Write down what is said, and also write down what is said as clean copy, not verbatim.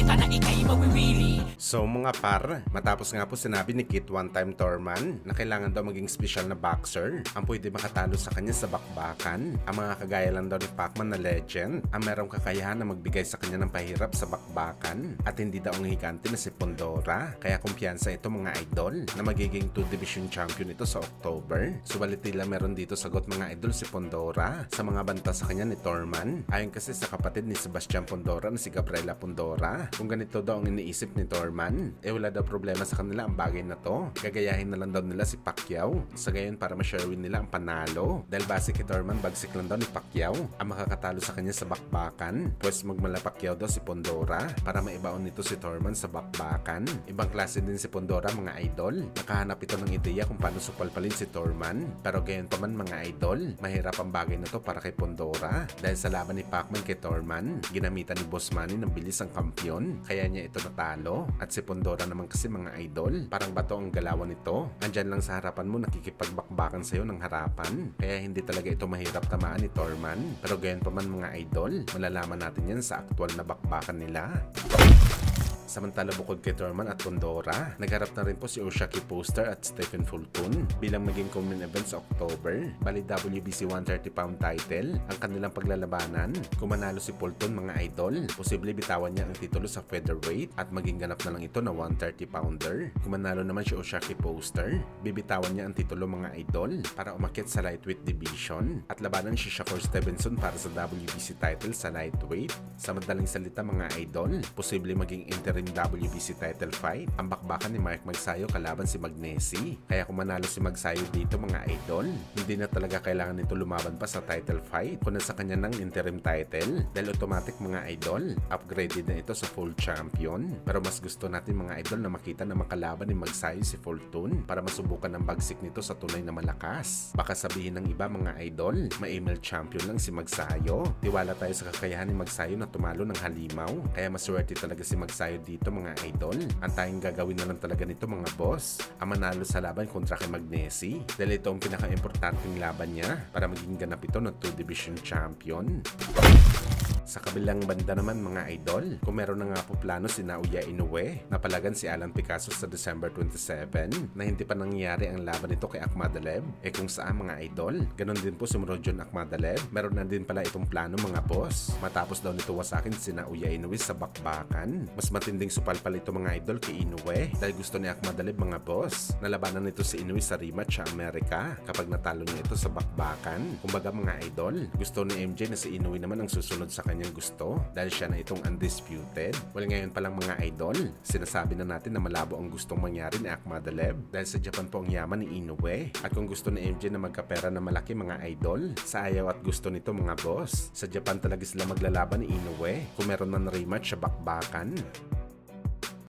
ka na ikay mawiwili. So mga par, matapos nga po sinabi ni Kit one-time Thurman na kailangan daw maging special na boxer ang pwede makatalo sa kanya sa bakbakan. Ang mga kagaya lang daw ni Pacman na legend ang merong kakayahan na magbigay sa kanya ng pahirap sa bakbakan at hindi daw ang higante na si Pondora. Kaya kumpiyansa ito mga idol na magiging 2 division champion ito sa October. Subalit nila meron dito sagot mga idol si Pondora sa mga banta sa kanya ni Thurman. Ayon kasi sa kapatid ni Sebastian Pondora na si Gabriela Pondora, kung ganito daw ang iniisip ni Thurman, wala daw problema sa kanila ang bagay na to. Gagayahin na lang daw nila si Pacquiao sa gayon para ma-share win nila ang panalo. Dahil base kay Thurman, bagsik lang daw ni Pacquiao ang makakatalo sa kanya sa bakbakan. Pues magmala Pacquiao daw si Pondora para maibaon nito si Thurman sa bakbakan. Ibang klase din si Pondora mga idol. Nakahanap ito ng ideya kung paano supalpalin si Thurman. Pero gayon pa man mga idol, mahirap ang bagay na to para kay Pondora. Dahil sa laban ni Pacman kay Thurman, ginamitan ni Boss Manny ng bilis ang kampyon. Kaya niya ito natalo. At si Pondora naman kasi mga idol, parang bato ang galawan nito. Andyan lang sa harapan mo nakikipagbakbakan sa'yo ng harapan. Kaya hindi talaga ito mahirap tamaan ni Thurman. Pero gayon pa man mga idol, malalaman natin yan sa aktual na bakbakan nila. Samantala bukod kay Thurman at Pondora, nagharap na rin po si Oshaki Poster at Stephen Fulton bilang maging common event sa October. Bali WBC 130-pound title ang kanilang paglalabanan. Kung manalo si Fulton mga idol, posible bitawan niya ang titulo sa featherweight at maging ganap na lang ito na 130-pounder. Kung manalo naman si Oshaki Poster, bibitawan niya ang titulo mga idol para umakyat sa lightweight division at labanan si Shakur Stevenson para sa WBC title sa lightweight. Sa madaling salita mga idol, posible maging interim WBC title fight ang bakbakan ni Mark Magsayo kalaban si Magnesi. Kaya kung manalo si Magsayo dito mga idol, hindi na talaga kailangan nito lumaban pa sa title fight kung nasa kanya ng interim title dahil automatic mga idol, upgraded na ito sa full champion. Pero mas gusto natin mga idol na makita na makalaban ni Magsayo si Fulton para masubukan ang bagsik nito sa tunay na malakas. Baka sabihin ng iba mga idol, ma-email champion lang si Magsayo. Tiwala tayo sa kakayahan ni Magsayo na tumalo ng halimaw. Kaya maswerte talaga si Magsayo dito mga idol. Ang tayong gagawin na lang talaga nito mga boss, ang manalo sa laban kontra kay Magnesi dahil ito ang pinaka-importanting laban niya para maging ganap ito ng 2 division champion. Sa kabilang banda naman mga idol, kung meron na nga po plano si Naoya Inoue na palagan si Alan Picasso sa December 27 na hindi pa nangyayari ang laban nito kay Akhmadaliev, kung saan mga idol, ganun din po si Murodjon Akhmadaliev, meron na din pala itong plano mga boss. Matapos daw nito wasakin si Naoya Inoue sa bakbakan, mas matinding supalpal ito mga idol kay Inoue dahil gusto ni Akhmadaliev mga boss na labanan nito si Inoue sa rematch sa Amerika kapag natalo niya ito sa bakbakan. Kumbaga mga idol, gusto ni MJ na si Inoue naman ang susunod sa kanyang gusto dahil siya na itong undisputed. Well ngayon palang mga idol, sinasabi na natin na malabo ang gustong mangyari ni Akhmadaliev dahil sa Japan po ang yaman ni Inoue at kung gusto ni MJ na magkapera na malaki mga idol, sa ayaw at gusto nito mga boss, sa Japan talaga sila maglalaban ni Inoue kung meron na rematch sa bakbakan.